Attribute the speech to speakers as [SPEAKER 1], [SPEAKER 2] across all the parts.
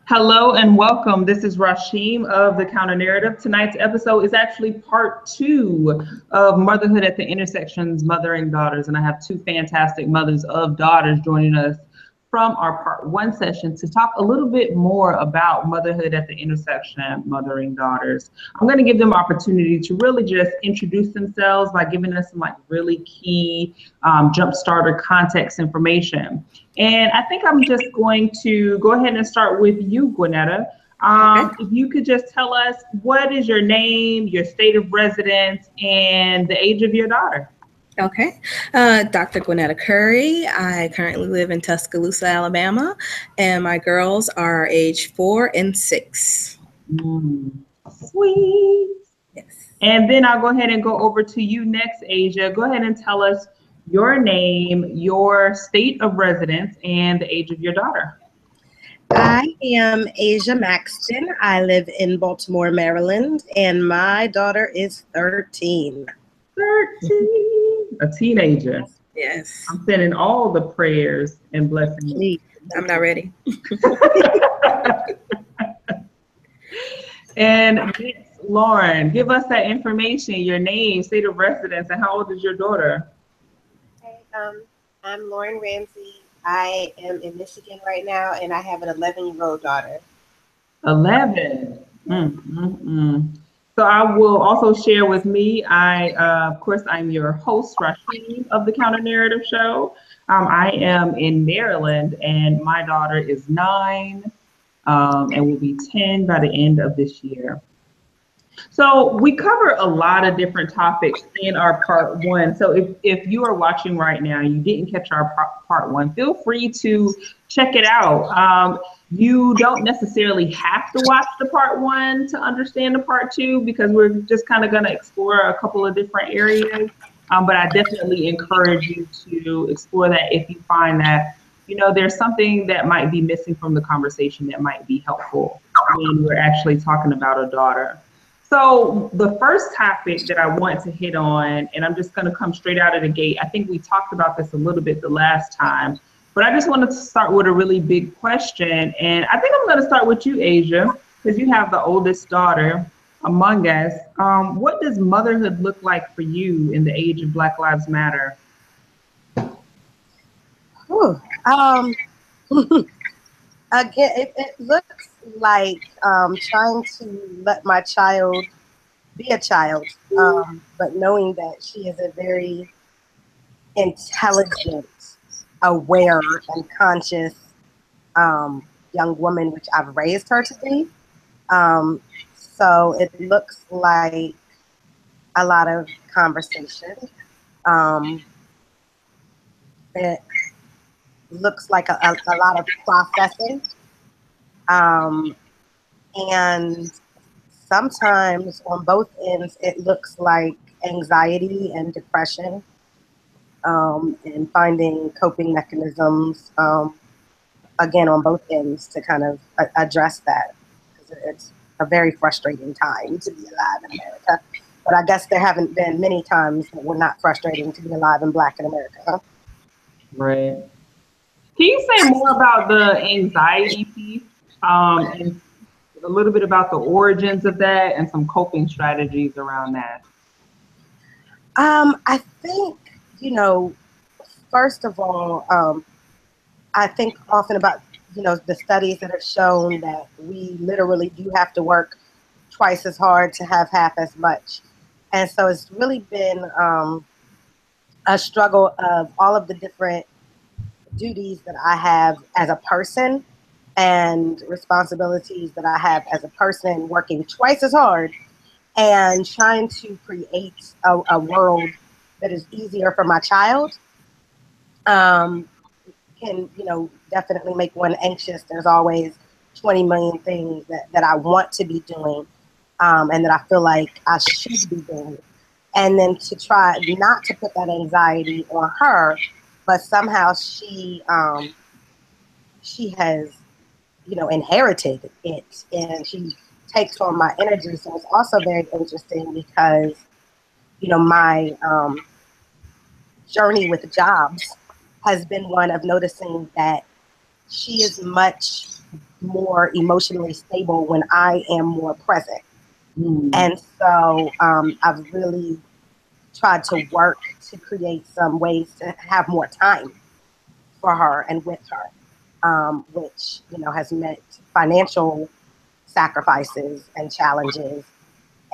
[SPEAKER 1] Hello and welcome. This is Rasheem of The Counter Narrative. Tonight's episode is actually part 2 of Motherhood at the Intersections, Mothering Daughters. And I have two fantastic mothers of daughters joining us from our part 1 session to talk a little bit more about motherhood at the intersection, mothering daughters. I'm going to give them opportunity to really just introduce themselves by giving us some really key jump starter context information. And I think I'm just going to go ahead and start with you, Gwinnetta. If you could just tell us, what is your name, your state of residence, and the age of your daughter?
[SPEAKER 2] Okay. Dr. Gwinnetta Curry. I currently live in Tuscaloosa, Alabama, and my girls are age 4 and 6.
[SPEAKER 1] Sweet.
[SPEAKER 2] Yes.
[SPEAKER 1] And then I'll go ahead and go over to you next, Asia. Go ahead and tell us your name, your state of residence, and the age of your daughter.
[SPEAKER 3] I am Asia Maxton. I live in Baltimore, Maryland, and my daughter is 13.
[SPEAKER 1] 13. A teenager.
[SPEAKER 2] Yes.
[SPEAKER 1] I'm sending all the prayers and blessings.
[SPEAKER 3] Please.
[SPEAKER 2] I'm not ready.
[SPEAKER 1] And Lauren, give us that information, your name, state of residence, and how old is your daughter?
[SPEAKER 4] Hey, I'm Lauren Ramsey. I am in Michigan right now, and I have an 11-year-old daughter.
[SPEAKER 1] 11. So I will also share with me, of course, I'm your host, Rasheem of the Counter Narrative Show. I am in Maryland, and my daughter is 9 and will be 10 by the end of this year. So we cover a lot of different topics in our part 1. So if you are watching right now, you didn't catch our part 1, feel free to check it out. You don't necessarily have to watch the part 1 to understand the part 2, because we're just kind of going to explore a couple of different areas. But I definitely encourage you to explore that if you find that, there's something that might be missing from the conversation that might be helpful when we're actually talking about a daughter. So the first topic that I want to hit on, and I'm just going to come straight out of the gate. I think we talked about this a little bit the last time, but I just wanted to start with a really big question. And I think I'm going to start with you, Asia, because you have the oldest daughter among us. What does motherhood look like for you in the age of Black Lives Matter?
[SPEAKER 3] Again, it looks like trying to let my child be a child, but knowing that she is a very intelligent, aware, and conscious young woman, which I've raised her to be. So it looks like a lot of conversation. It looks like a lot of processing. And sometimes on both ends, it looks like anxiety and depression, and finding coping mechanisms, again, on both ends to kind of address that. Because it's a very frustrating time to be alive in America. But I guess there haven't been many times that were not frustrating to be alive and Black in America.
[SPEAKER 1] Right. Can you say more about the anxiety piece, and a little bit about the origins of that and some coping strategies around that?
[SPEAKER 3] I think, first of all, I think often about, the studies that have shown that we literally do have to work twice as hard to have half as much. And so it's really been a struggle of all of the different duties that I have as a person and responsibilities that I have as a person, working twice as hard and trying to create a world that is easier for my child. Can, definitely make one anxious. There's always 20 million things that I want to be doing, and that I feel like I should be doing. And then to try not to put that anxiety on her, but somehow she has, inherited it, and she takes on my energy. So it's also very interesting because, my journey with jobs has been one of noticing that she is much more emotionally stable when I am more present.
[SPEAKER 1] Mm.
[SPEAKER 3] And so I've really tried to work to create some ways to have more time for her and with her, which, you know, has meant financial sacrifices and challenges.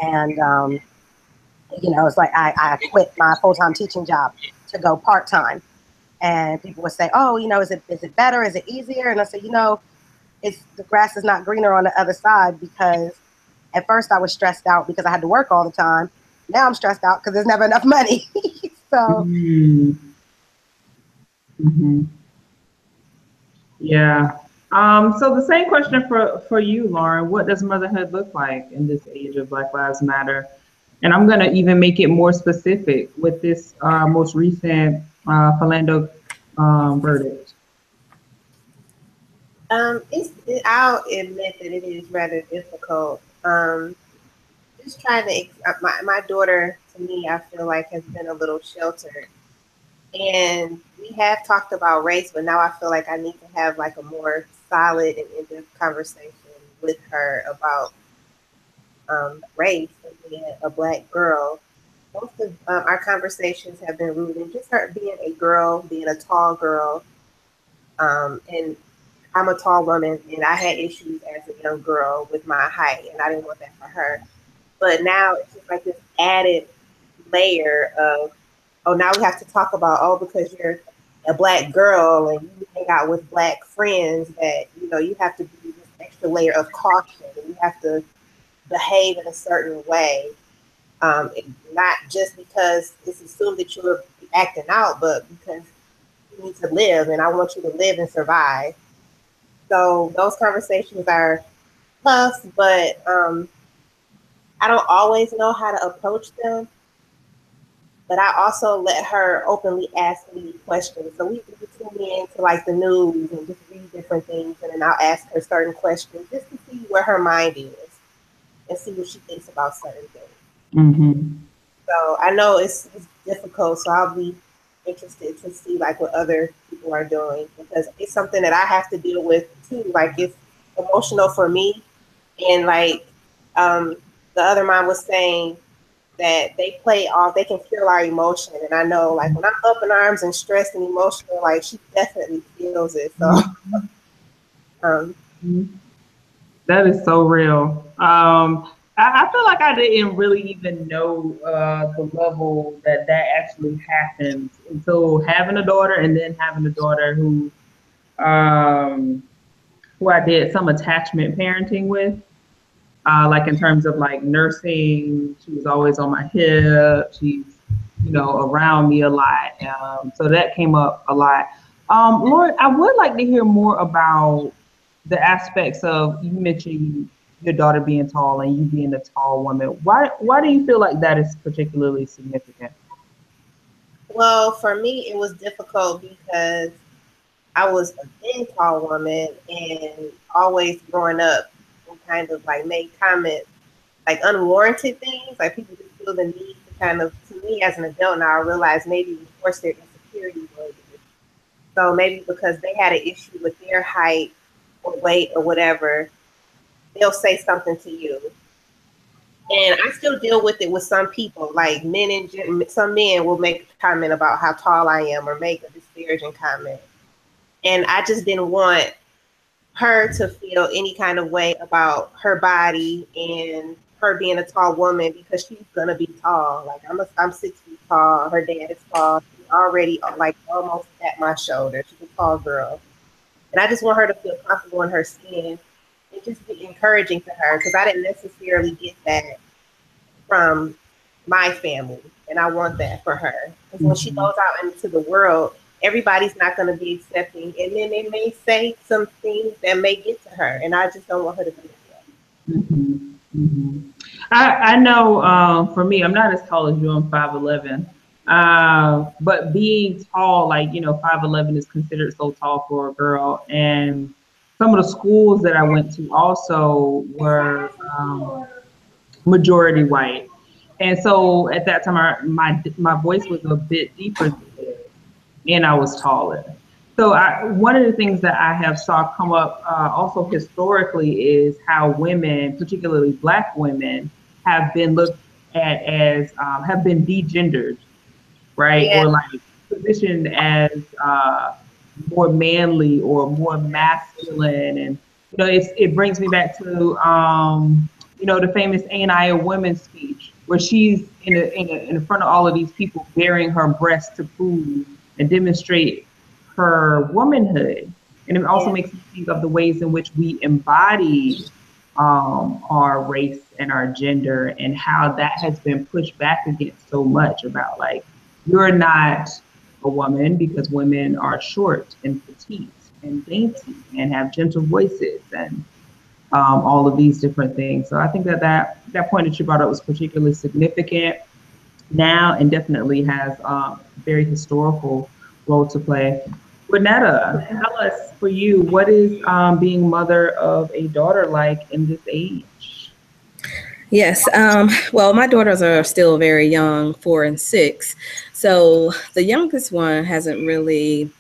[SPEAKER 3] And, you know, it's like I quit my full-time teaching job to go part-time. And people would say, oh, you know, is it better? Is it easier? And I said, you know, it's the grass is not greener on the other side, because at first I was stressed out because I had to work all the time. Now I'm stressed out because there's never enough money. So
[SPEAKER 1] Mm. Mhm. Yeah. So the same question for you, Lauren. What does motherhood look like in this age of Black Lives Matter? And I'm gonna even make it more specific with this most recent Philando verdict.
[SPEAKER 4] I'll admit that it is rather difficult. Just trying to, my daughter, to me, I feel like has been a little sheltered. And we have talked about race, but now I feel like I need to have like a more solid and in-depth conversation with her about race and being a Black girl. Most of our conversations have been rooted in just her being a girl, being a tall girl. And I'm a tall woman, and I had issues as a young girl with my height, and I didn't want that for her. But now it's just like this added layer of, oh, now we have to talk about, oh, because you're a Black girl and you hang out with Black friends, that, you know, you have to be this extra layer of caution, and you have to behave in a certain way. Not just because it's assumed that you're acting out, but because you need to live, and I want you to live and survive. So those conversations are tough, but I don't always know how to approach them. But I also let her openly ask me questions. So we tune in to like the news and just read different things, and then I'll ask her certain questions just to see where her mind is and see what she thinks about certain things.
[SPEAKER 1] Mm-hmm.
[SPEAKER 4] So I know it's difficult, so I'll be interested to see like what other people are doing, because it's something that I have to deal with too. Like it's emotional for me, and like um, the other mom was saying that they can feel our emotion, and I know like when I'm up in arms and stressed and emotional, like she definitely feels it. So um,
[SPEAKER 1] That is so real. I feel like I didn't really even know the level that that actually happens until having a daughter, and then having a daughter um, who I did some attachment parenting with. Like in terms of like nursing, she was always on my hip. She's, you know, around me a lot. So that came up a lot. Lauren, I would like to hear more about the aspects of, you mentioned your daughter being tall and you being a tall woman. Why do you feel like that is particularly significant?
[SPEAKER 4] well, for me, it was difficult because I was a thin, tall woman, and always growing up, and kind of like made comments, like unwarranted things, like people just feel the need to kind of, to me as an adult now, I realize maybe it was forced their insecurity. So maybe because they had an issue with their height or weight or whatever, they'll say something to you. And I still deal with it with some people, like some men will make a comment about how tall I am or make a disparaging comment. And I just didn't want her to feel any kind of way about her body and her being a tall woman, because she's gonna be tall. Like I'm 6 feet tall. Her dad is tall. She's already like almost at my shoulder. She's a tall girl, and I just want her to feel comfortable in her skin and just be encouraging to her, because I didn't necessarily get that from my family, and I want that for her. Because when she
[SPEAKER 1] Mhm.
[SPEAKER 4] goes out into the world, everybody's not going to be accepting, and then they may say some things that may get to her, and I just don't want her to do that.
[SPEAKER 1] Mhm. Mhm. I know, for me, I'm not as tall as you. I'm 5'11". But being tall, like, you know, 5'11" is considered so tall for a girl. And some of the schools that I went to also were majority white. And so at that time, my voice was a bit deeper than theirs, and I was taller. So one of the things that I have saw come up also historically is how women, particularly Black women, have been looked at as have been degendered, right?
[SPEAKER 4] Yeah,
[SPEAKER 1] Or like positioned as more manly or more masculine. And it brings me back to the famous "Ain't I a Woman" speech, where she's in front of all of these people, bearing her breast to prove and demonstrate her womanhood. And it also
[SPEAKER 4] yeah,
[SPEAKER 1] makes me think of the ways in which we embody our race and our gender, and how that has been pushed back against so much, about like, you're not a woman because women are short and petite and dainty and have gentle voices, and all of these different things. So I think that point that you brought up was particularly significant now, and definitely has a very historical role to play. Renetta, tell us, for you, what is being mother of a daughter like in this age?
[SPEAKER 2] Yes. Well, my daughters are still very young, 4 and 6. So the youngest one hasn't really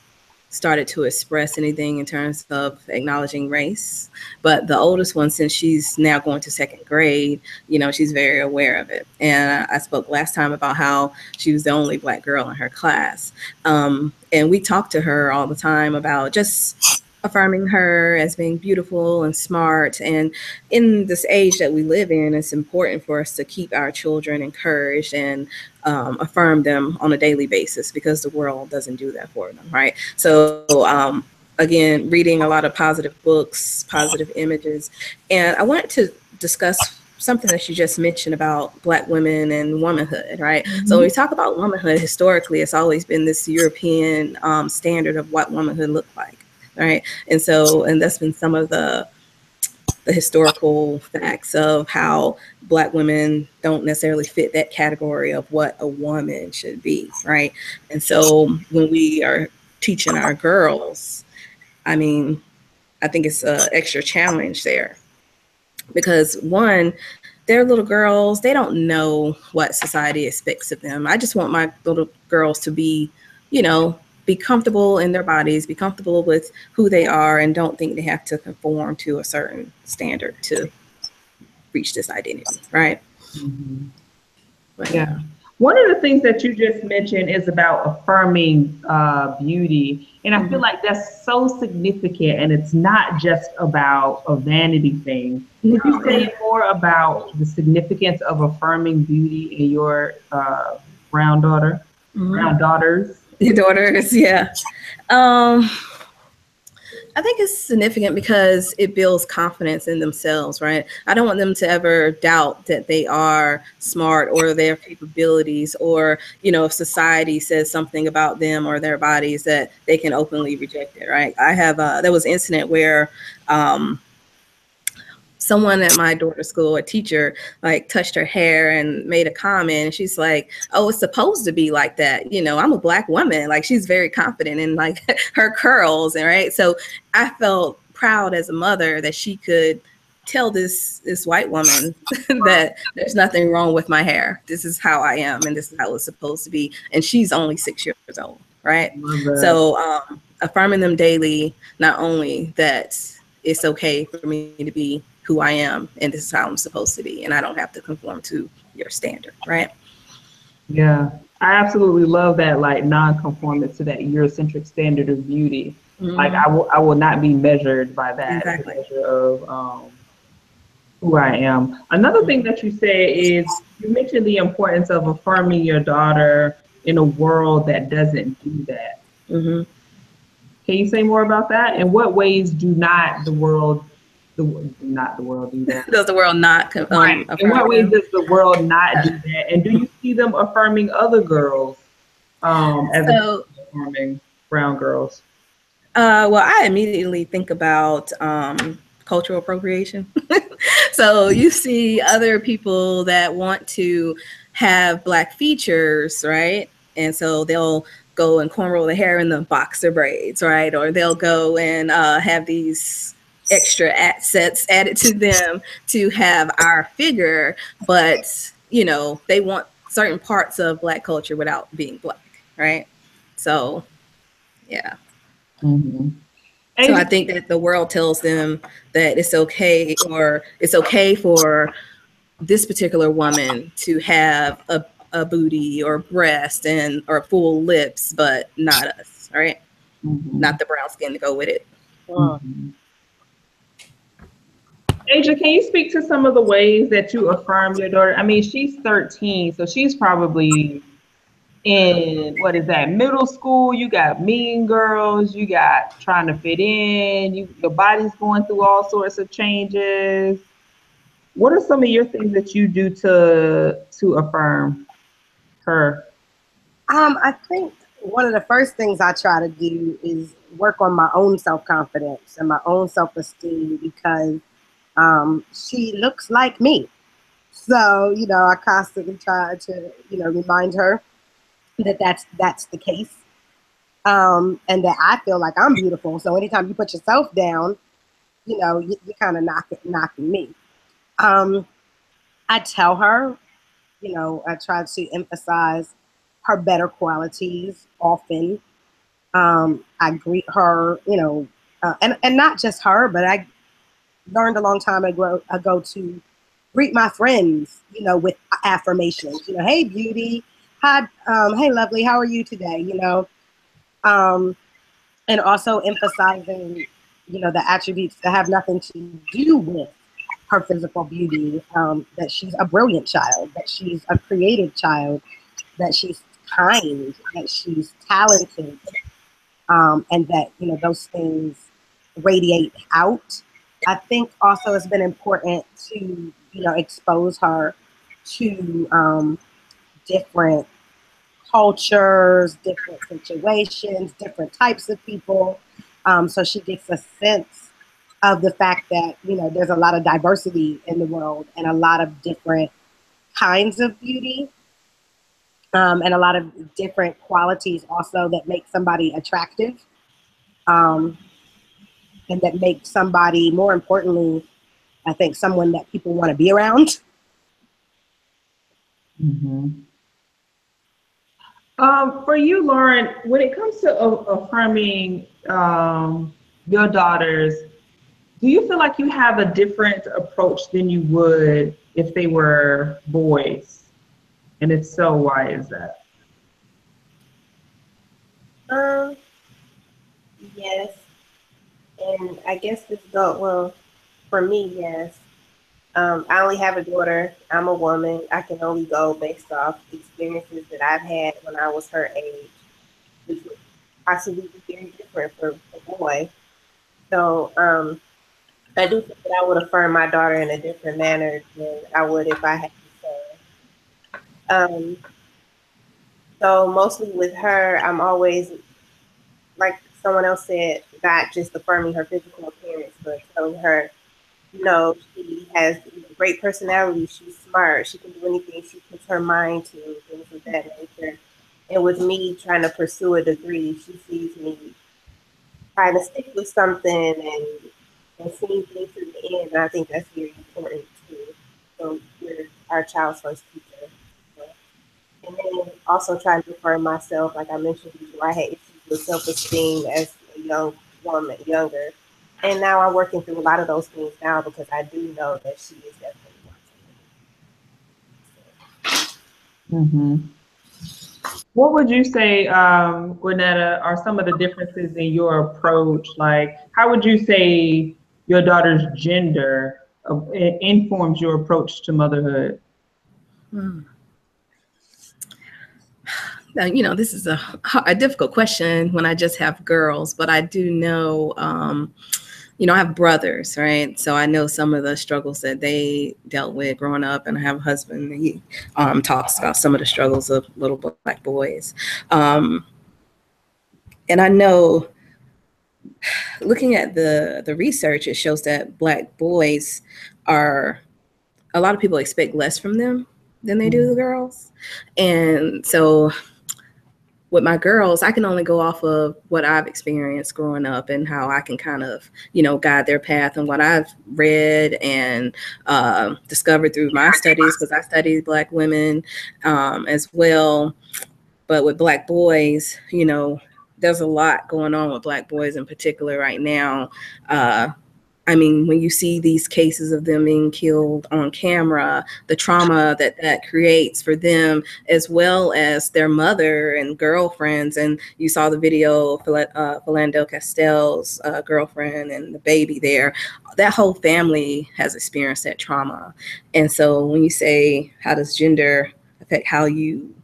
[SPEAKER 2] started to express anything in terms of acknowledging race. But the oldest one, since she's now going to second grade, she's very aware of it. And I spoke last time about how she was the only Black girl in her class. And we talk to her all the time about just affirming her as being beautiful and smart. And in this age that we live in, it's important for us to keep our children encouraged and affirm them on a daily basis, because the world doesn't do that for them, right? So, again, reading a lot of positive books, positive images. And I wanted to discuss something that you just mentioned about Black women and womanhood, right? So when we talk about womanhood, historically, it's always been this European standard of what womanhood looked like, right? And that's been some of the historical facts of how Black women don't necessarily fit that category of what a woman should be, right? And so when we are teaching our girls, I mean, I think it's an extra challenge there, because one, they're little girls, they don't know what society expects of them. I just want my little girls to you know, be comfortable in their bodies, be comfortable with who they are, and don't think they have to conform to a certain standard to reach this identity, right?
[SPEAKER 1] Mhm.
[SPEAKER 2] But
[SPEAKER 1] Yeah.
[SPEAKER 2] yeah.
[SPEAKER 1] One of the things that you just mentioned is about affirming beauty. And I feel
[SPEAKER 2] Mhm.
[SPEAKER 1] like that's so significant, and it's not just about a vanity thing. Could you say more about the significance of affirming beauty in your brown daughter, brown
[SPEAKER 2] Mhm.
[SPEAKER 1] daughters?
[SPEAKER 2] Your daughters, yeah. Um, I think it's significant because it builds confidence in themselves, right? I don't want them to ever doubt that they are smart or their capabilities, or, if society says something about them or their bodies, that they can openly reject it, right? There was an incident where, um, someone at my daughter's school, a teacher, like touched her hair and made a comment. And she's like, "Oh, it's supposed to be like that. I'm a Black woman." Like, she's very confident in like her curls, and right. So I felt proud as a mother that she could tell this white woman that there's nothing wrong with my hair. This is how I am, and this is how it's supposed to be. And she's only 6 years old, right?
[SPEAKER 1] Love that.
[SPEAKER 2] So affirming them daily, not only that it's okay for me to be who I am, and this is how I'm supposed to be, and I don't have to conform to your standard, right?
[SPEAKER 1] Yeah. I absolutely love that, like, non-conformance to that Eurocentric standard of beauty. Like,
[SPEAKER 2] Mm-hmm.
[SPEAKER 1] I will not be measured by that as a
[SPEAKER 2] Exactly.
[SPEAKER 1] measure of who I am. Another thing that you say is, you mentioned the importance of affirming your daughter in a world that doesn't do that.
[SPEAKER 2] Mm-hmm.
[SPEAKER 1] Can you say more about that? In what ways do not the world, do not the world do that?
[SPEAKER 2] Does the world not
[SPEAKER 1] Right. In
[SPEAKER 2] affirm
[SPEAKER 1] what ways
[SPEAKER 2] them?
[SPEAKER 1] does the world not do that? And do you see them affirming other girls as opposed
[SPEAKER 2] So,
[SPEAKER 1] to affirming brown girls?
[SPEAKER 2] well, I immediately think about cultural appropriation. So you see other people that want to have Black features, right? And so they'll go and cornrow the hair in the boxer braids, right? Or they'll go and have these extra sets added to them to have our figure, but they want certain parts of Black culture without being Black, right? So yeah.
[SPEAKER 1] Mm-hmm.
[SPEAKER 2] So I think that the world tells them that it's okay, or it's okay for this particular woman to have a booty or breast and or full lips, but not us, right?
[SPEAKER 1] Mm-hmm.
[SPEAKER 2] Not the brown skin to go with it.
[SPEAKER 1] Mm-hmm. Asia, can you speak to some of the ways that you affirm your daughter? I mean, she's 13, so she's probably in, what is that, middle school. You got Mean Girls, you got trying to fit in, your body's going through all sorts of changes. What are some of your things that you do to affirm her?
[SPEAKER 3] I think one of the first things I try to do is work on my own self confidence and my own self esteem because she looks like me. So, I constantly try to, remind her that that's the case, and that I feel like I'm beautiful. So anytime you put yourself down, you're kind of knocking me. Um, I tell her, I try to emphasize her better qualities often. I greet her, and not just her, but I learned a long time ago to greet my friends, with affirmations. Hey, beauty. Hi, hey, lovely. How are you today? Um, and also emphasizing, the attributes that have nothing to do with her physical beauty. That she's a brilliant child, that she's a creative child, that she's kind, that she's talented, and that those things radiate out. I think also it's been important to expose her to different cultures, different situations, different types of people, so she gets a sense of the fact that there's a lot of diversity in the world and a lot of different kinds of beauty, and a lot of different qualities also that make somebody attractive. Um, and that make somebody, more importantly, I think, someone that people want to be around.
[SPEAKER 1] Mm-hmm. For you, Lauren, when it comes to affirming your daughters, do you feel like you have a different approach than you would if they were boys? And if so, why is that?
[SPEAKER 4] Um, yes, and I guess this go well for me. Yes, I only have a daughter. I'm a woman. I can only go based off experiences that I've had when I was her age, which would possibly be very different for a boy. So I do think that I would affirm my daughter in a different manner than I would if I had a son. So mostly with her, I'm always, like someone else said, not just affirming her physical appearance, but telling her, she has a great personality. She's smart. She can do anything she puts her mind to, things of that nature. And with me trying to pursue a degree, she sees me trying to stick with something and seeing things to the end. And I think that's very important too. So we're our child's first teacher. So, and then also trying to affirm myself, like I mentioned before, I had issues with self-esteem as a young woman, younger. And now I'm working through a lot of those things now because I do know that she is definitely
[SPEAKER 1] Mm-hmm. What would you say, Gwinnetta, are some of the differences in your approach? Like, how would you say your daughter's gender informs your approach to motherhood?
[SPEAKER 2] Hmm. Now, this is a difficult question when I just have girls, but I do know, I have brothers, right? So I know some of the struggles that they dealt with growing up, and I have a husband. He talks about some of the struggles of little black boys. And I know, looking at the research, it shows that black boys are, a lot of people expect less from them than they do the girls. And so with my girls, I can only go off of what I've experienced growing up and how I can kind of, guide their path, and what I've read and discovered through my studies, because I studied Black women as well. But with Black boys, there's a lot going on with Black boys in particular right now. I mean, when you see these cases of them being killed on camera, the trauma that creates for them, as well as their mother and girlfriends. And you saw the video of Philando Castell's girlfriend and the baby there. That whole family has experienced that trauma. And so when you say, how does gender affect how you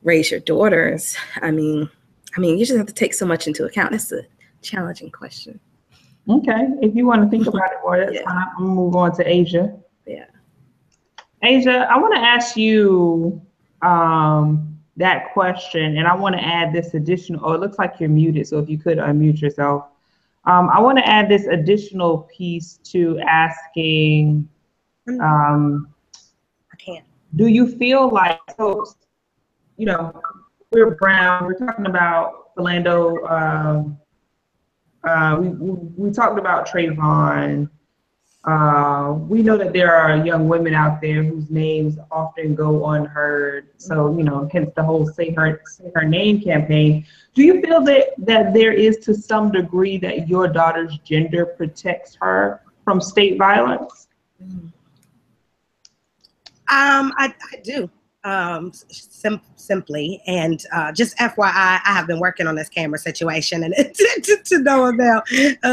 [SPEAKER 2] raise your daughters? I mean, you just have to take so much into account. That's a challenging question.
[SPEAKER 1] Okay, if you want to think about it more, that's
[SPEAKER 2] Yeah.
[SPEAKER 1] fine. I'm gonna move on to Asia.
[SPEAKER 2] Yeah.
[SPEAKER 1] Asia, I want to ask you that question, and I want to add this additional. Oh, it looks like you're muted, so if you could unmute yourself. I want to add this additional piece to asking.
[SPEAKER 3] I can't.
[SPEAKER 1] Do you feel like, so, you know, we're brown. We're talking about Philando. We talked about Trayvon. We know that there are young women out there whose names often go unheard. So, you know, hence the whole say her name campaign. Do you feel that there is, to some degree, that your daughter's gender protects her from state violence?
[SPEAKER 3] I do. Simply, and just FYI, I have been working on this camera situation, and to no avail.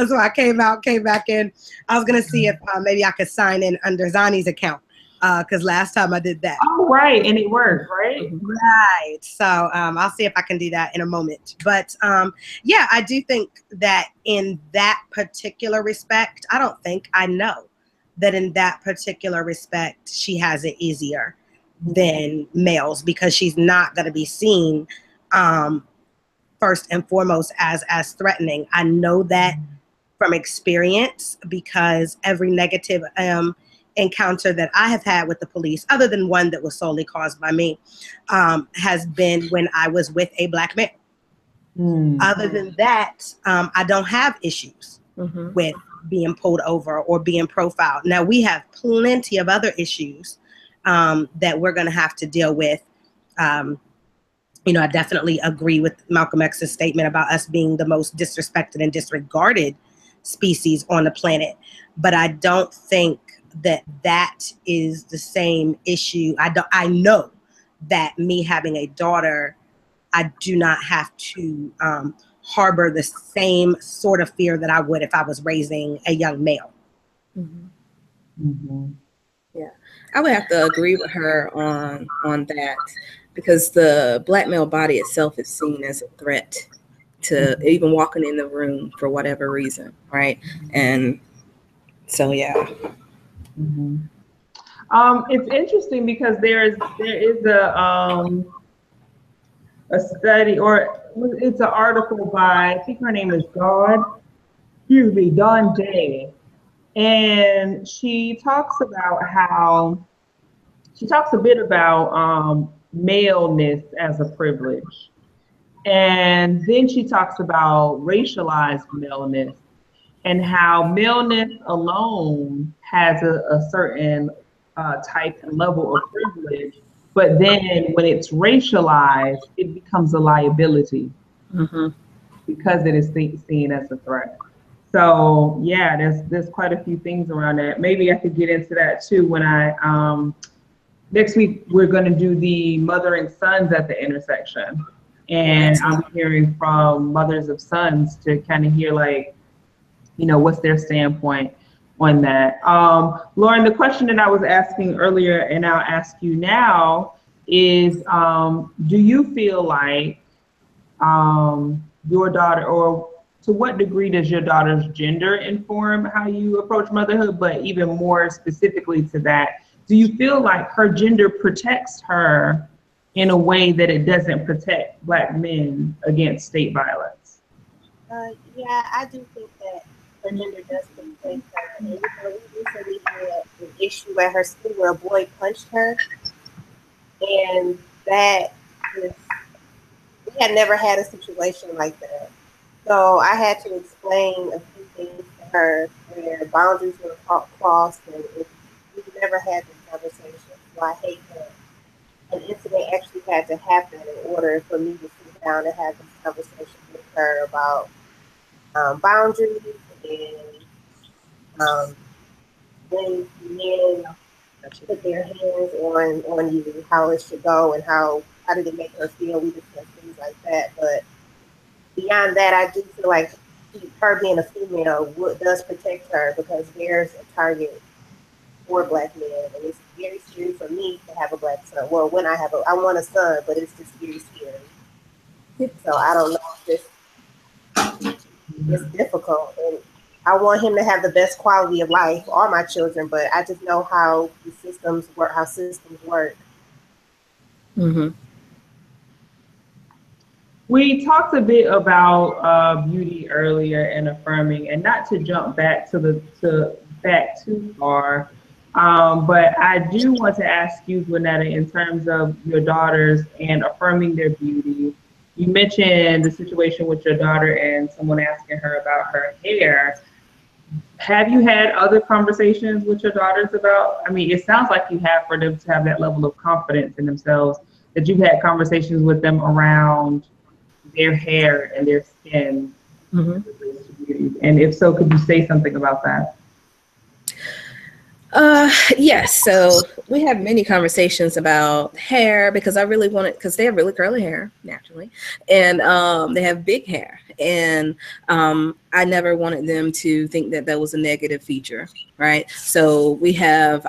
[SPEAKER 3] So I came back in. I was gonna see if maybe I could sign in under Zani's account, because last time I did that.
[SPEAKER 1] Oh, right, and it worked, right?
[SPEAKER 3] Right. So I'll see if I can do that in a moment. But yeah, I do think that in that particular respect, I know that in that particular respect, she has it easier than males, because she's not going to be seen first and foremost as threatening. I know that from experience, because every negative encounter that I have had with the police, other than one that was solely caused by me, has been when I was with a Black male. Other than that, I don't have issues with being pulled over or being profiled. Now, we have plenty of other issues that we're going to have to deal with. You know, I definitely agree with Malcolm X's statement about us being the most disrespected and disregarded species on the planet. But I don't think that is the same issue. I know that me having a daughter, I do not have to harbor the same sort of fear that I would if I was raising a young male.
[SPEAKER 2] Yeah, I would have to agree with her on that, because the Black male body itself is seen as a threat to even walking in the room for whatever reason, right? And so, yeah.
[SPEAKER 1] It's interesting because there is a study, or it's an article by, I think her name is Dawn Day, and she talks a bit about maleness as a privilege, and then she talks about racialized maleness and how maleness alone has a certain type and level of privilege, but then when it's racialized, it becomes a liability because it is seen as a threat. So yeah, there's quite a few things around that. Maybe I could get into that too when I next week we're going to do the mothering sons at the intersection, and I'm hearing from mothers of sons to kind of hear, like, you know, what's their standpoint on that. Lauren, the question that I was asking earlier, and I'll ask you now, is do you feel like your daughter, or to what degree does your daughter's gender inform how you approach motherhood? But even more specifically to that, do you feel like her gender protects her in a way that it doesn't protect Black men against state violence?
[SPEAKER 4] Yeah, I do think that her gender does protect her. And, you know, we recently had an issue at her school where a boy punched her, and that was, we had never had a situation like that. So I had to explain a few things to her where boundaries were crossed, and we never had this conversation. So I hate that an incident actually had to happen in order for me to see down and have this conversation with her about boundaries and when men put their hands on you, how it should go and how did it make her feel. We discussed things like that. But beyond that, I do feel like her being a female does protect her because there's a target for Black men, and it's very scary for me to have a Black son. Well, when I want a son, but it's just very scary. So I don't know if it's difficult, and I want him to have the best quality of life, all my children, but I just know how the systems work,
[SPEAKER 2] Mm-hmm.
[SPEAKER 1] We talked a bit about beauty earlier and affirming, and not to jump back back too far, but I do want to ask you, Gwinnetta, in terms of your daughters and affirming their beauty. You mentioned the situation with your daughter and someone asking her about her hair. Have you had other conversations with your daughters about? I mean, it sounds like you have, for them to have that level of confidence in themselves, that you've had conversations with them around their hair and their skin. Mm-hmm. And if so, could you say something about that?
[SPEAKER 2] Yes. So we have many conversations about hair because I really wanted, because they have really curly hair naturally, and they have big hair, and I never wanted them to think that that was a negative feature, right? So we have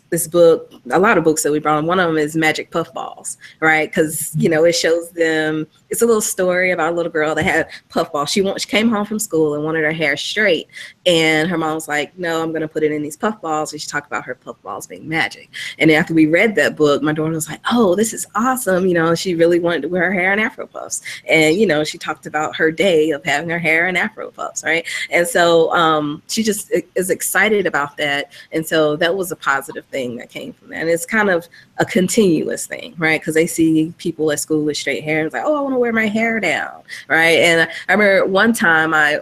[SPEAKER 2] this book, a lot of books that we brought on. One of them is Magic Puffballs, right? Because, you know, it shows them, it's a little story about a little girl that had puffballs. She came home from school and wanted her hair straight. And her mom was like, no, I'm going to put it in these puffballs. And she talked about her puffballs being magic. And after we read that book, my daughter was like, oh, this is awesome. You know, she really wanted to wear her hair in Afro puffs. And, you know, she talked about her day of having her hair in Afro puffs, right? And so she just is excited about that. And so that was a positive thing that came from that. And it's kind of a continuous thing, right? Because they see people at school with straight hair and it's like, oh, I want to wear my hair down, right? And I remember one time I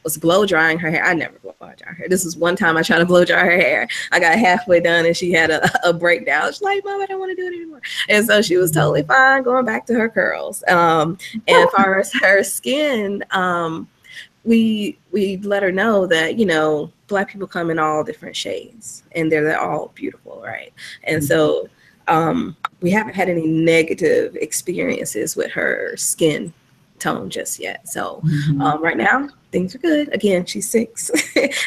[SPEAKER 2] was blow drying her hair. I never blow dry her hair. This was one time I tried to blow dry her hair. I got halfway done and she had a breakdown. She's like, Mom, I don't want to do it anymore. And so she was totally fine going back to her curls. And as far as her skin, we let her know that, you know, Black people come in all different shades and they're all beautiful, right? And so we haven't had any negative experiences with her skin tone just yet. So right now things are good. Again, she's 6.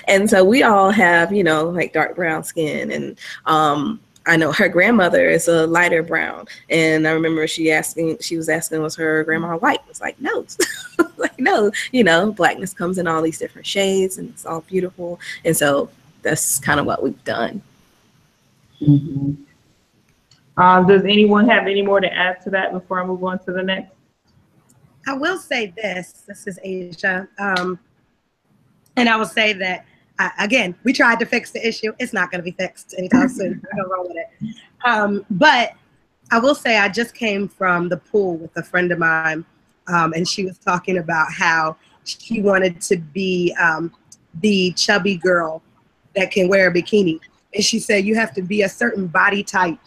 [SPEAKER 2] And so we all have, you know, like dark brown skin, and I know her grandmother is a lighter brown, and I remember she was asking, was her grandma white? It's like, no. Like, no, you know, Blackness comes in all these different shades and it's all beautiful. And so that's kind of what we've done.
[SPEAKER 1] Mm-hmm. Does anyone have any more to add to that before I move on to the next?
[SPEAKER 3] I will say this is Asia. And I will say that, again, we tried to fix the issue. It's not going to be fixed anytime soon. We're going to roll with it. But I will say I just came from the pool with a friend of mine, and she was talking about how she wanted to be the chubby girl that can wear a bikini. And she said you have to be a certain body type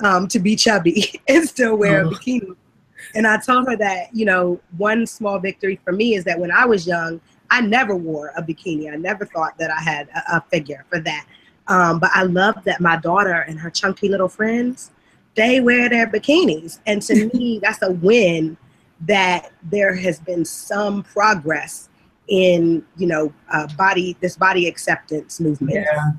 [SPEAKER 3] to be chubby and still wear a bikini. And I told her that, you know, one small victory for me is that when I was young, I never wore a bikini. I never thought that I had a figure for that. But I love that my daughter and her chunky little friends, they wear their bikinis. And to me, that's a win that there has been some progress in, you know, this body acceptance movement.
[SPEAKER 1] Yeah.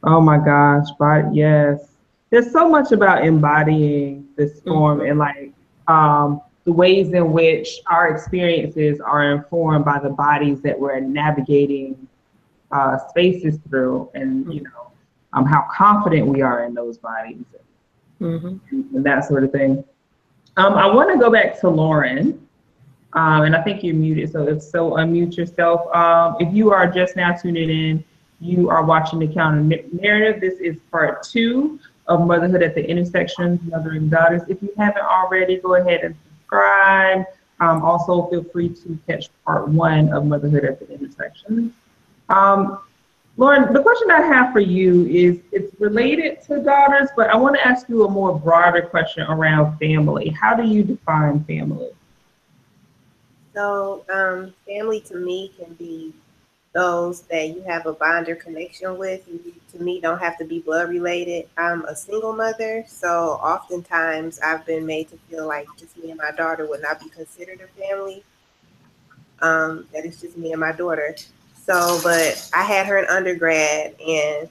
[SPEAKER 1] Oh my gosh, yes. There's so much about embodying this form and like the ways in which our experiences are informed by the bodies that we're navigating spaces through, and you know how confident we are in those bodies and that sort of thing. I want to go back to Lauren, and I think you're muted, so unmute yourself. If you are just now tuning in, you are watching the Counter Narrative. This is part 2 of Motherhood at the Intersections, Mothering Daughters. If you haven't already, go ahead and subscribe. Also, feel free to catch part 1 of Motherhood at the Intersections. Lauren, the question I have for you is it's related to daughters, but I want to ask you a more broader question around family. How do you define family?
[SPEAKER 4] So, family to me can be those that you have a bond or connection with. You, to me, don't have to be blood related. I'm a single mother, so oftentimes I've been made to feel like just me and my daughter would not be considered a family. That it's just me and my daughter. So, but I had her in undergrad, and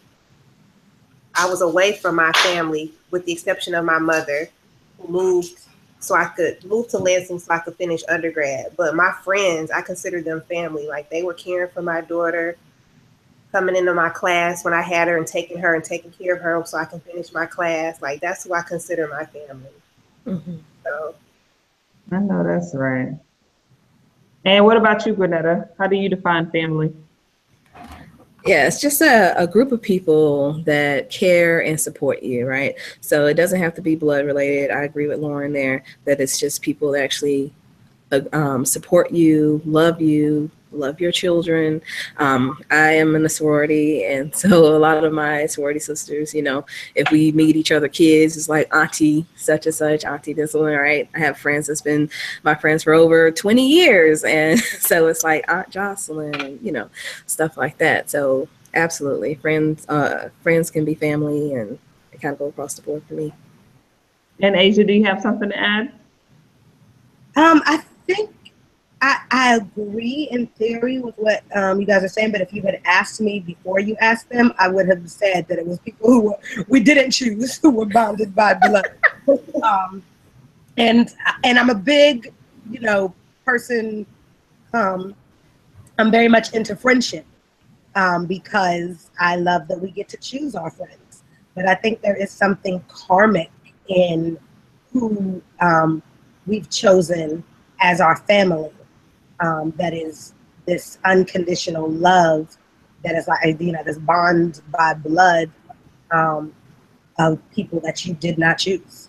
[SPEAKER 4] I was away from my family, with the exception of my mother, who moved so I could move to Lansing so I could finish undergrad. But my friends, I consider them family. Like they were caring for my daughter, coming into my class when I had her and taking care of her so I can finish my class. Like that's who I consider my family.
[SPEAKER 2] Mhm.
[SPEAKER 4] So
[SPEAKER 1] I know that's right. And what about you, Grenetta? How do you define family?
[SPEAKER 2] Yeah, it's just a group of people that care and support you, right? So it doesn't have to be blood related. I agree with Lauren there that it's just people that actually support you, love your children. I am in a sorority, and so a lot of my sorority sisters, you know, if we meet each other kids, it's like auntie such and such, auntie this one, right? I have friends that's been my friends for over 20 years, and so it's like Aunt Jocelyn, and you know, stuff like that. So absolutely, friends can be family, and it kind of go across the board for me.
[SPEAKER 1] And Asia, do you have something to add?
[SPEAKER 3] I think I agree in theory with what you guys are saying, but if you had asked me before you asked them, I would have said that it was people who we didn't choose, who were bounded by blood. um, and I'm a big, you know, person. Um, I'm very much into friendship because I love that we get to choose our friends. But I think there is something karmic in who we've chosen as our family. That is this unconditional love that is like, you know, this bond by blood um, of people that you did not choose,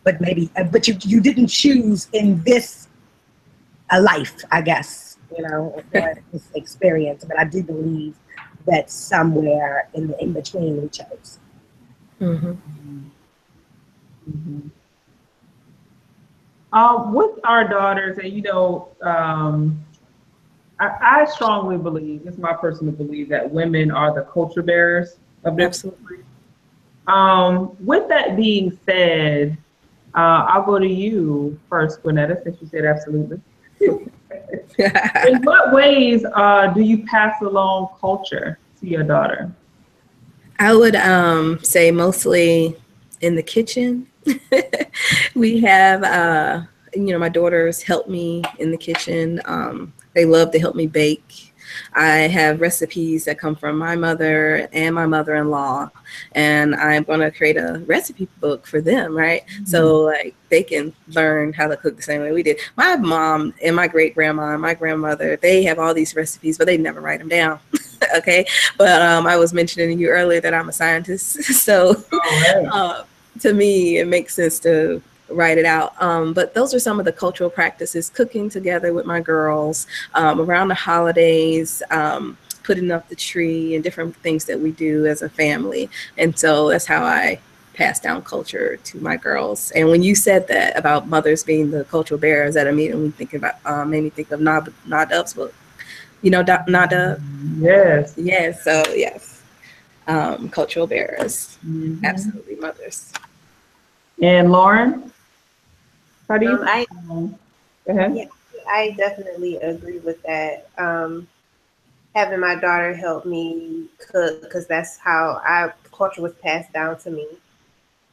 [SPEAKER 3] but maybe, but you didn't choose in this life, I guess, you know, or this experience. But I do believe that somewhere in the in between we chose.
[SPEAKER 2] Hmm.
[SPEAKER 1] Mhm. With our daughters, and I strongly believe, it's my personal belief, that women are the culture bearers of their
[SPEAKER 2] Absolutely.
[SPEAKER 1] family. With that being said, I'll go to you first, Gwinnetta, since you said absolutely. In what ways do you pass along culture to your daughter?
[SPEAKER 2] I would say mostly in the kitchen. We have, you know, my daughters help me in the kitchen. They love to help me bake. I have recipes that come from my mother and my mother-in-law, and I'm going to create a recipe book for them, right? So like they can learn how to cook the same way we did. My mom and my great grandma and my grandmother, they have all these recipes, but they never write them down. Okay, but I was mentioning to you earlier that I'm a scientist, so
[SPEAKER 1] All right.
[SPEAKER 2] to me it makes sense to write it out. But those are some of the cultural practices: cooking together with my girls around the holidays, putting up the tree, and different things that we do as a family. And so that's how I pass down culture to my girls. And when you said that about mothers being the cultural bearers, that immediately thinking about made me think of Nadab's book. You know, Nadab.
[SPEAKER 1] Yes.
[SPEAKER 2] Yes, so yes, cultural bearers,
[SPEAKER 1] Mhm.
[SPEAKER 2] absolutely mothers.
[SPEAKER 1] And Lauren, how do you?
[SPEAKER 4] I
[SPEAKER 1] Go ahead.
[SPEAKER 4] yeah, I definitely agree with that. Having my daughter help me cook because that's how I culture was passed down to me.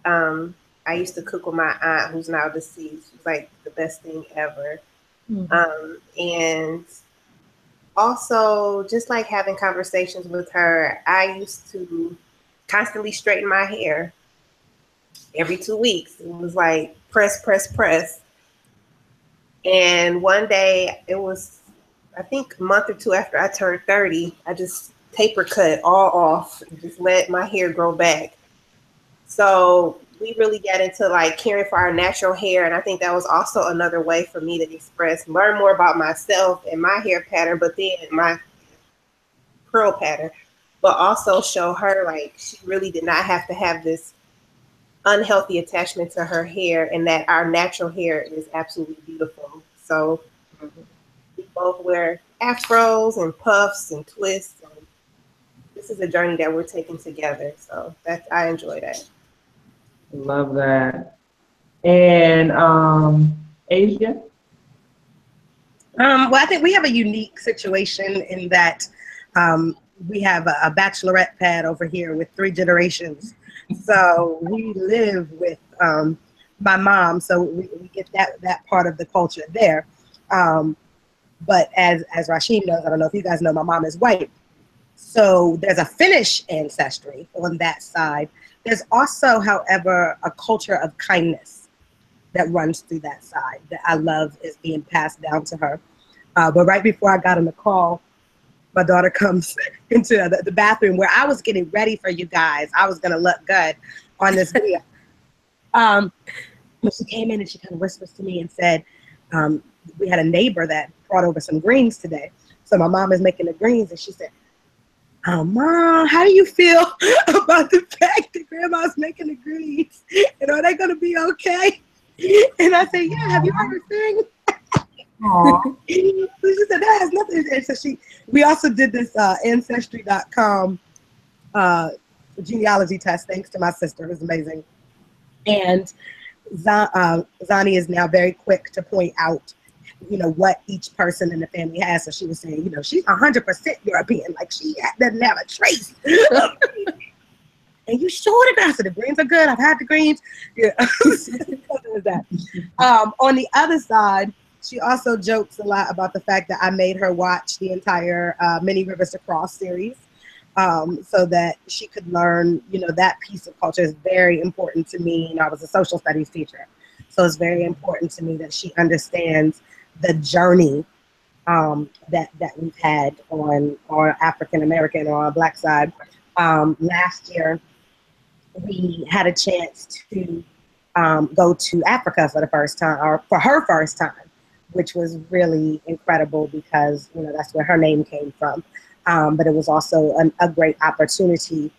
[SPEAKER 4] Um, I used to cook with my aunt who's now deceased. She's like the best thing ever.
[SPEAKER 2] Mhm.
[SPEAKER 4] And also just like having conversations with her, I used to constantly straighten my hair every 2 weeks. It was like press, press, press. And one day it was, I think a month or two after I turned 30, I just taper cut all off and just let my hair grow back. So we really got into like caring for our natural hair. And I think that was also another way for me to express, learn more about myself and my hair pattern, but then my curl pattern. but also show her like she really did not have to have this unhealthy attachment to her hair, and that our natural hair is absolutely beautiful. So we both wear afros and puffs and twists. And this is a journey that we're taking together. So I enjoy that.
[SPEAKER 1] Love that. And Asia?
[SPEAKER 3] Well, I think we have a unique situation in that we have a bachelorette pad over here with 3 generations. So we live with my mom, so we get that part of the culture there. But as Rasheem knows, I don't know if you guys know, my mom is white. So there's a Finnish ancestry on that side. There's also, however, a culture of kindness that runs through that side that I love is being passed down to her. But right before I got on the call, my daughter comes into the bathroom where I was getting ready for you guys. I was going to look good on this video. But she came in and she kind of whispers to me and said, we had a neighbor that brought over some greens today. So my mom is making the greens and she said, Mom, how do you feel about the fact that Grandma's making the greens? And are they going to be okay? And I said, yeah, have you heard her sing? So she said, that has nothing to do. So we also did this Ancestry.com genealogy test, thanks to my sister, who's amazing. And Zani is now very quick to point out, what each person in the family has. So she was saying, she's 100% European, like she doesn't have a trace. And you sure the guy said the greens are good? I've had the greens. Yeah. On the other side, she also jokes a lot about the fact that I made her watch the entire Many Rivers to Cross series, so that she could learn, that piece of culture is very important to me. I was a social studies teacher, so it's very important to me that she understands the journey that we've had on our African American or our Black side. Last year, we had a chance to go to Africa for the first time, or for her first time, which was really incredible because, that's where her name came from. But it was also a great opportunity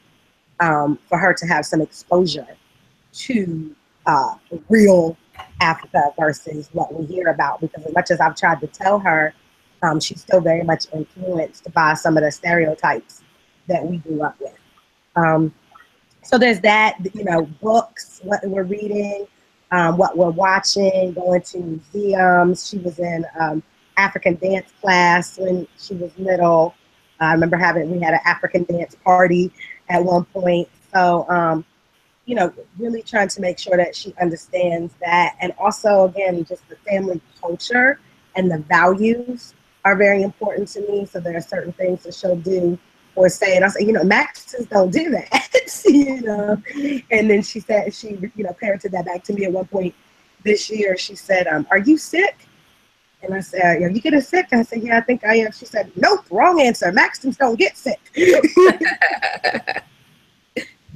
[SPEAKER 3] for her to have some exposure to real Africa versus what we hear about. Because as much as I've tried to tell her, she's still very much influenced by some of the stereotypes that we grew up with. So there's that, books, what we're reading, what we're watching, going to museums. She was in African dance class when she was little. I remember we had an African dance party at one point. So, really trying to make sure that she understands that. And also, again, just the family culture and the values are very important to me. So there are certain things that she'll do or say, and I'll say, Maxes don't do that, And then she said, she, parented that back to me at one point this year. She said, are you sick? And I said, are you getting sick? I said, yeah, I think I am. She said, nope, wrong answer. Maxtons don't get sick.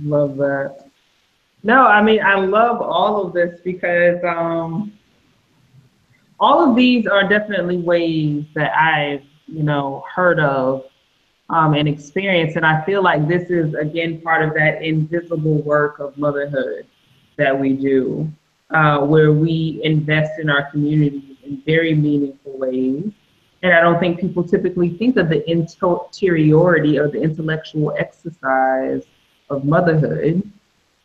[SPEAKER 1] Love that. No, I mean, I love all of this because all of these are definitely ways that I've, heard of and experienced. And I feel like this is, again, part of that invisible work of motherhood that we do, where we invest in our communities in very meaningful ways. And I don't think people typically think of the interiority or the intellectual exercise of motherhood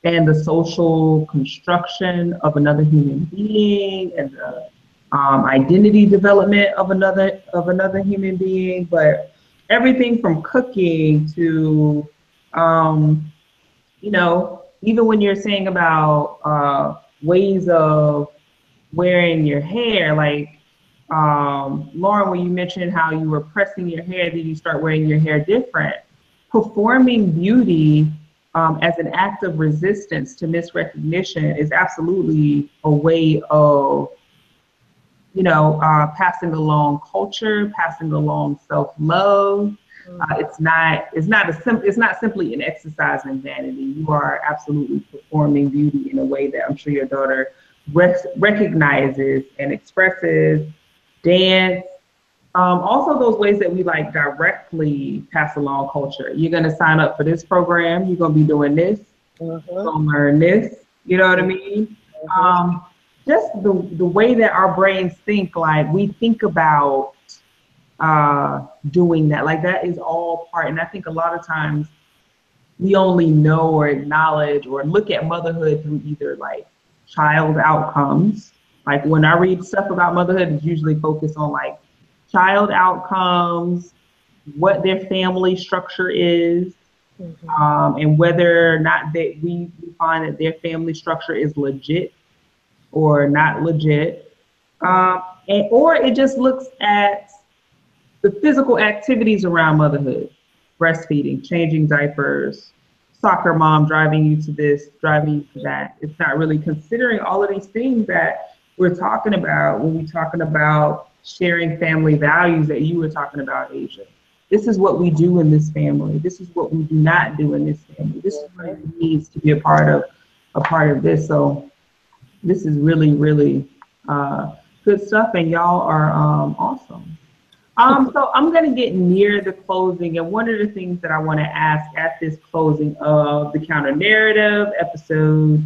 [SPEAKER 1] and the social construction of another human being and the identity development of another human being. But everything from cooking to, even when you're saying about ways of wearing your hair, like Lauren, when you mentioned how you were pressing your hair, then you start wearing your hair different. Performing beauty as an act of resistance to misrecognition is absolutely a way of, passing along culture, passing along self-love. It's not simply an exercise in vanity. You are absolutely performing beauty in a way that I'm sure your daughter recognizes and expresses. Dance, Also, those ways that we like directly pass along culture. You're going to sign up for this program. You're going to be doing this. You're going to learn this. You know what I mean? Just the way that our brains think, like we think about doing that. Like that is all part. And I think a lot of times we only know or acknowledge or look at motherhood through either like child outcomes. Like when I read stuff about motherhood, it's usually focused on like child outcomes, what their family structure is, and whether or not that we find that their family structure is legit or not legit. Or it just looks at the physical activities around motherhood, breastfeeding, changing diapers, soccer mom driving you to this, driving you to that. It's not really considering all of these things that we're talking about when we're talking about sharing family values that you were talking about, Asia. This is what we do in this family. This is what we do not do in this family. This is what it needs to be a part of this. So this is really, really good stuff, and y'all are awesome. So I'm going to get near the closing, and one of the things that I want to ask at this closing of the counter narrative episode,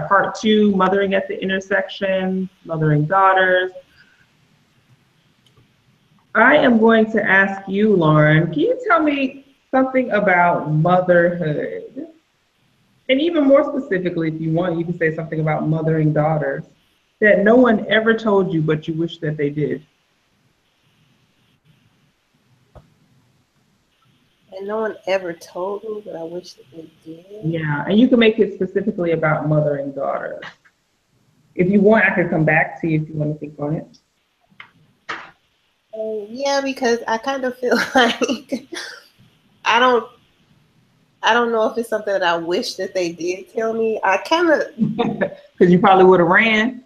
[SPEAKER 1] part 2, Mothering at the Intersection, Mothering Daughters. I am going to ask you, Lauren, can you tell me something about motherhood? And even more specifically, if you want, you can say something about mothering daughters that no one ever told you, but you wish that they did.
[SPEAKER 4] And no one ever told me, but I wish that they did.
[SPEAKER 1] Yeah, and you can make it specifically about mothering daughters. If you want, I can come back to you if you want to think on it.
[SPEAKER 4] Yeah, because I kind of feel like I don't know if it's something that I wish that they did tell me. I kind of
[SPEAKER 1] because you probably would have ran.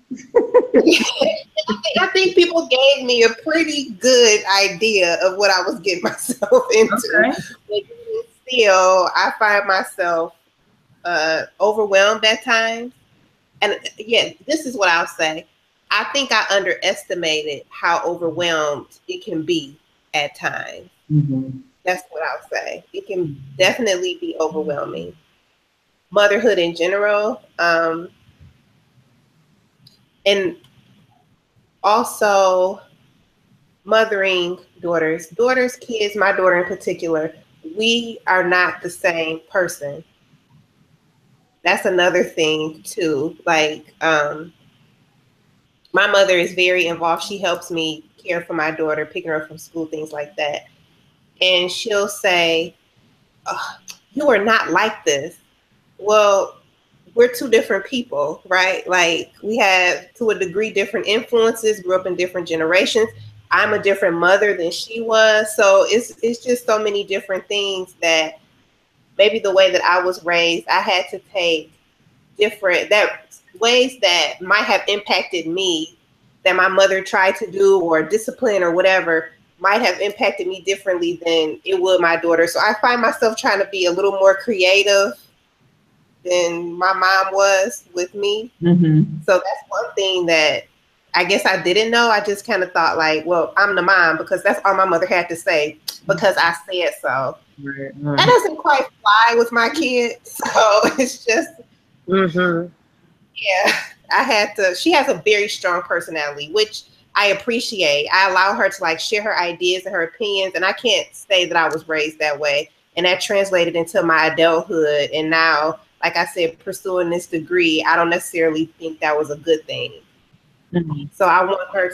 [SPEAKER 4] I think people gave me a pretty good idea of what I was getting myself into. Okay. But still, I find myself overwhelmed at times. And yeah, this is what I'll say. I think I underestimated how overwhelmed it can be at times. That's what I'll say. It can definitely be overwhelming. Motherhood in general, and also mothering daughters, kids, my daughter in particular, we are not the same person. That's another thing too. Like, my mother is very involved. She helps me care for my daughter, picking her up from school, things like that. And she'll say, oh, you are not like this. Well, we're two different people, right? Like we have, to a degree, different influences, grew up in different generations. I'm a different mother than she was. So it's just so many different things that maybe the way that I was raised, I had to take different ways that might have impacted me that my mother tried to do or discipline or whatever might have impacted me differently than it would my daughter. So I find myself trying to be a little more creative than my mom was with me. So that's one thing that I guess I didn't know. I just kind of thought like, well, I'm the mom because that's all my mother had to say because I said so. Right. That doesn't quite fly with my kids. So it's just, yeah, she has a very strong personality, which I appreciate. I allow her to like share her ideas and her opinions. And I can't say that I was raised that way. And that translated into my adulthood. And now, like I said, pursuing this degree, I don't necessarily think that was a good thing. So I want her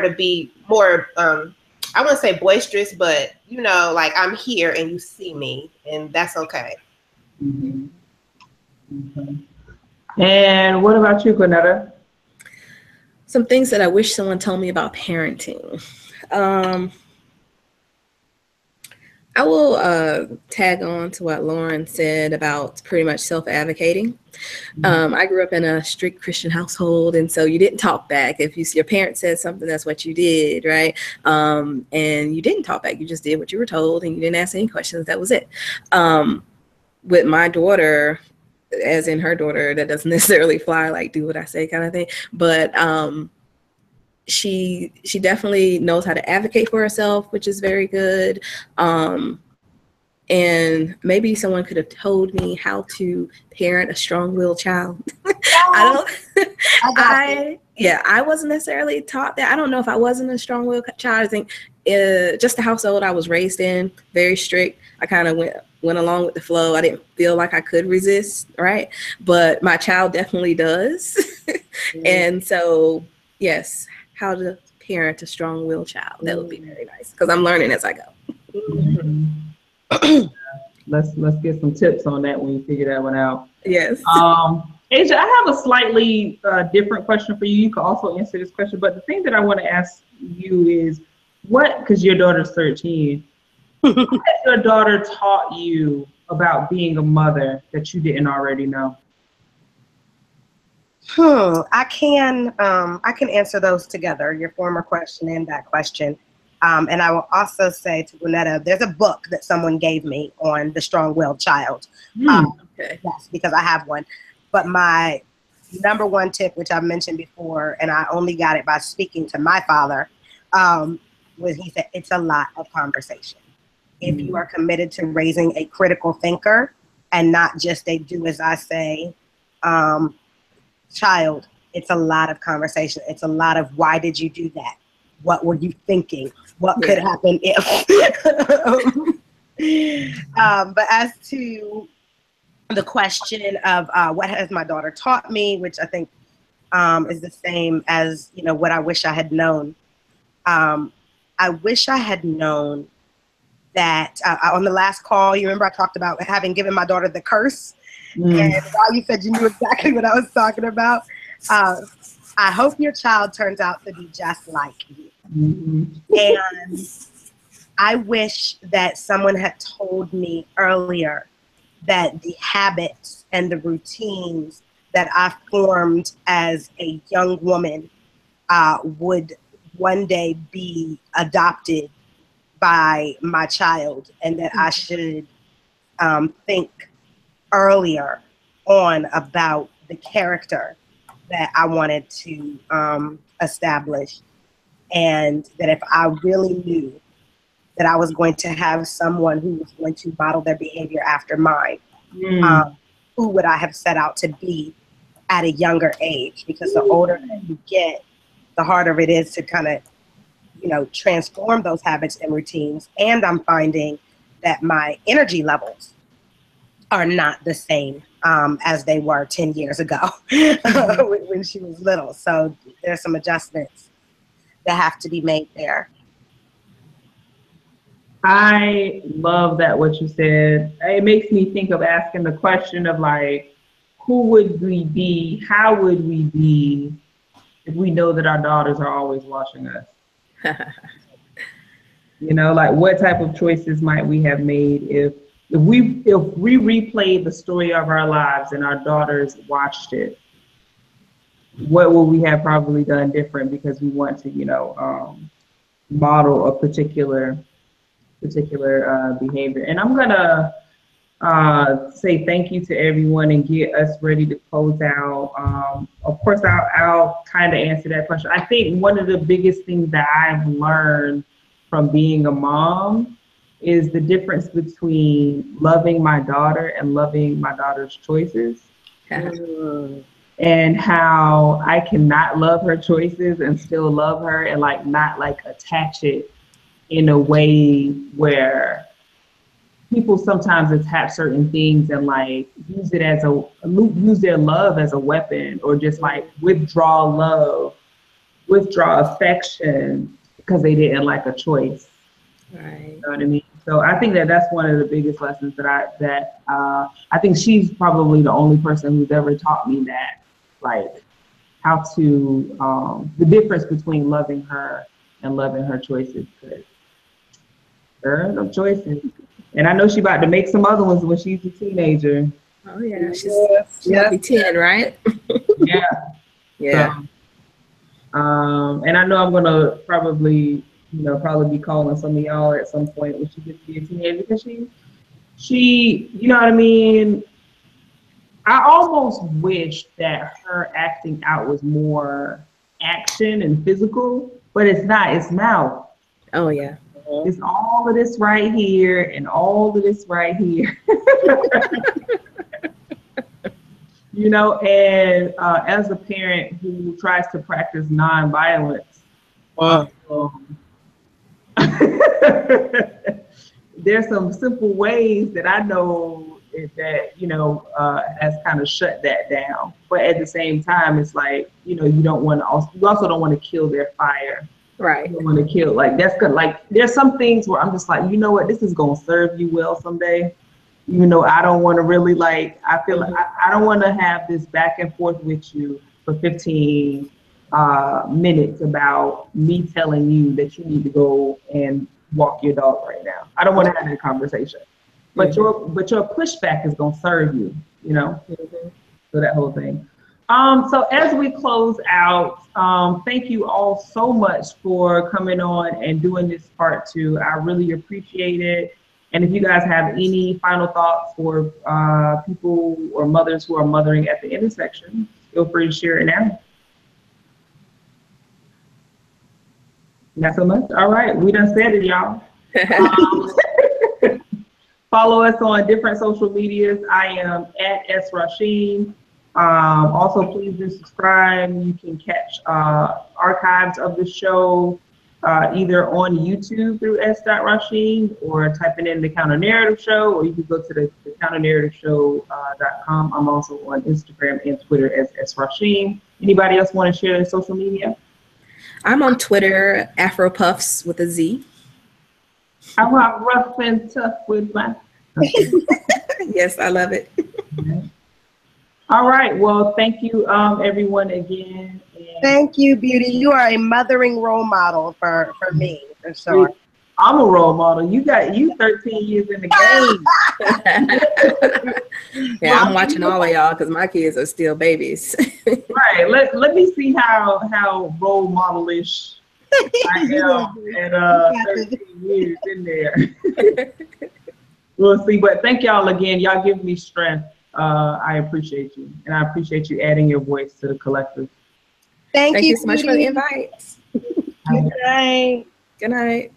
[SPEAKER 4] to be more, I wouldn't say boisterous, but you know, like I'm here and you see me and that's okay.
[SPEAKER 1] And what about you, Gwinnetta?
[SPEAKER 2] Some things that I wish someone told me about parenting. I will tag on to what Lauren said about pretty much self-advocating. I grew up in a strict Christian household, and so you didn't talk back. If your parent said something, that's what you did, right? And you didn't talk back. You just did what you were told, and you didn't ask any questions. That was it. With my daughter, as in her daughter, that doesn't necessarily fly like do what I say kind of thing. But she definitely knows how to advocate for herself, which is very good. And maybe someone could have told me how to parent a strong-willed child. I don't. I wasn't necessarily taught that. I don't know if I wasn't a strong-willed child. I think just the household I was raised in, very strict. I kind of went along with the flow. I didn't feel like I could resist, right? But my child definitely does. And so, yes, how to parent a strong-willed child. That would be very nice because I'm learning as I go.
[SPEAKER 1] Let's get some tips on that when you figure that one out.
[SPEAKER 2] Yes.
[SPEAKER 1] Asia, I have a slightly different question for you. You can also answer this question, but the thing that I want to ask you is because your daughter's 13, what has your daughter taught you about being a mother that you didn't already know?
[SPEAKER 3] I can answer those together, your former question and that question. And I will also say to Gwinnetta, there's a book that someone gave me on the strong-willed child.
[SPEAKER 2] Okay.
[SPEAKER 3] Yes, because I have one. But my number one tip, which I mentioned before, and I only got it by speaking to my father, was he said, it's a lot of conversation. If you are committed to raising a critical thinker and not just a do as I say child, it's a lot of conversation. It's a lot of why did you do that? What were you thinking? What could happen if? But as to the question of what has my daughter taught me, which I think is the same as what I wish I had known. I wish I had known that on the last call, you remember I talked about having given my daughter the curse, and while you said you knew exactly what I was talking about, I hope your child turns out to be just like you. And I wish that someone had told me earlier that the habits and the routines that I formed as a young woman would one day be adopted by my child, and that I should think earlier on about the character that I wanted to establish, and that if I really knew that I was going to have someone who was going to model their behavior after mine, who would I have set out to be at a younger age? Because the older that you get, the harder it is to kind of, transform those habits and routines. And I'm finding that my energy levels are not the same as they were 10 years ago when she was little. So there's some adjustments that have to be made there.
[SPEAKER 1] I love that what you said. It makes me think of asking the question of like, who would we be? How would we be if we know that our daughters are always watching us? Like what type of choices might we have made if we replayed the story of our lives and our daughters watched it? What would we have probably done different because we want to, model a particular behavior? And I'm gonna say thank you to everyone and get us ready to close out. Of course, I'll kind of answer that question. I think one of the biggest things that I've learned from being a mom is the difference between loving my daughter and loving my daughter's choices. And how I cannot love her choices and still love her and not attach it in a way where people sometimes attach certain things and use their love as a weapon, or just withdraw affection because they didn't like a choice.
[SPEAKER 2] Right.
[SPEAKER 1] You know what I mean? So I think that's one of the biggest lessons that I think she's probably the only person who's ever taught me that, how to the difference between loving her and loving her choices. Because there are no choices. And I know she's about to make some other ones when she's a teenager.
[SPEAKER 2] Oh yeah, she'll be 10, right?
[SPEAKER 1] Yeah. So, and I know I'm gonna probably be calling some of y'all at some point when she gets to be a teenager, because she, you know what I mean? I almost wish that her acting out was more action and physical, but it's not. It's mouth.
[SPEAKER 2] Oh yeah.
[SPEAKER 1] It's all of this right here and all of this right here. You know, and as a parent who tries to practice nonviolence, there's some simple ways that I know that, you know, has kind of shut that down. But at the same time, it's like, you know, you also don't want to kill their fire.
[SPEAKER 2] Right.
[SPEAKER 1] You don't want to kill, like, that's good. Like, there's some things where I'm just like, you know what, this is going to serve you well someday. You know, I don't want to really, like, I feel like I don't want to have this back and forth with you for 15 minutes about me telling you that you need to go and walk your dog right now. I don't want to have that conversation. But your pushback is gonna serve you, you know. So that whole thing. So as we close out, thank you all so much for coming on and doing this part 2. I really appreciate it. And if you guys have any final thoughts for people or mothers who are mothering at the intersection, feel free to share it now. Not so much? All right, we done said it, y'all. Follow us on different social medias. I am at Rasheem. Also, please do subscribe. You can catch archives of the show either on YouTube through s.Rasheem or typing in the Counter Narrative Show, or you can go to the counternarrativeshow.com. I'm also on Instagram and Twitter as Rasheem. Anybody else want to share their social media?
[SPEAKER 2] I'm on Twitter, AfroPuffs with a Z.
[SPEAKER 1] I rock rough and tough with my.
[SPEAKER 2] Yes, I love it.
[SPEAKER 1] All right. Well, thank you, everyone, again. And
[SPEAKER 3] thank you, Beauty. You are a mothering role model for me, for sure.
[SPEAKER 1] I'm a role model. You 13 years in the
[SPEAKER 2] game. Yeah, I'm watching all of y'all because my kids are still babies.
[SPEAKER 1] Right. Let me see how role modelish I am at 13 years in there. We'll see. But thank y'all again. Y'all give me strength. I appreciate you. And I appreciate you adding your voice to the collective.
[SPEAKER 3] Thank you
[SPEAKER 2] so much for the invite.
[SPEAKER 3] Good night.
[SPEAKER 2] Good night.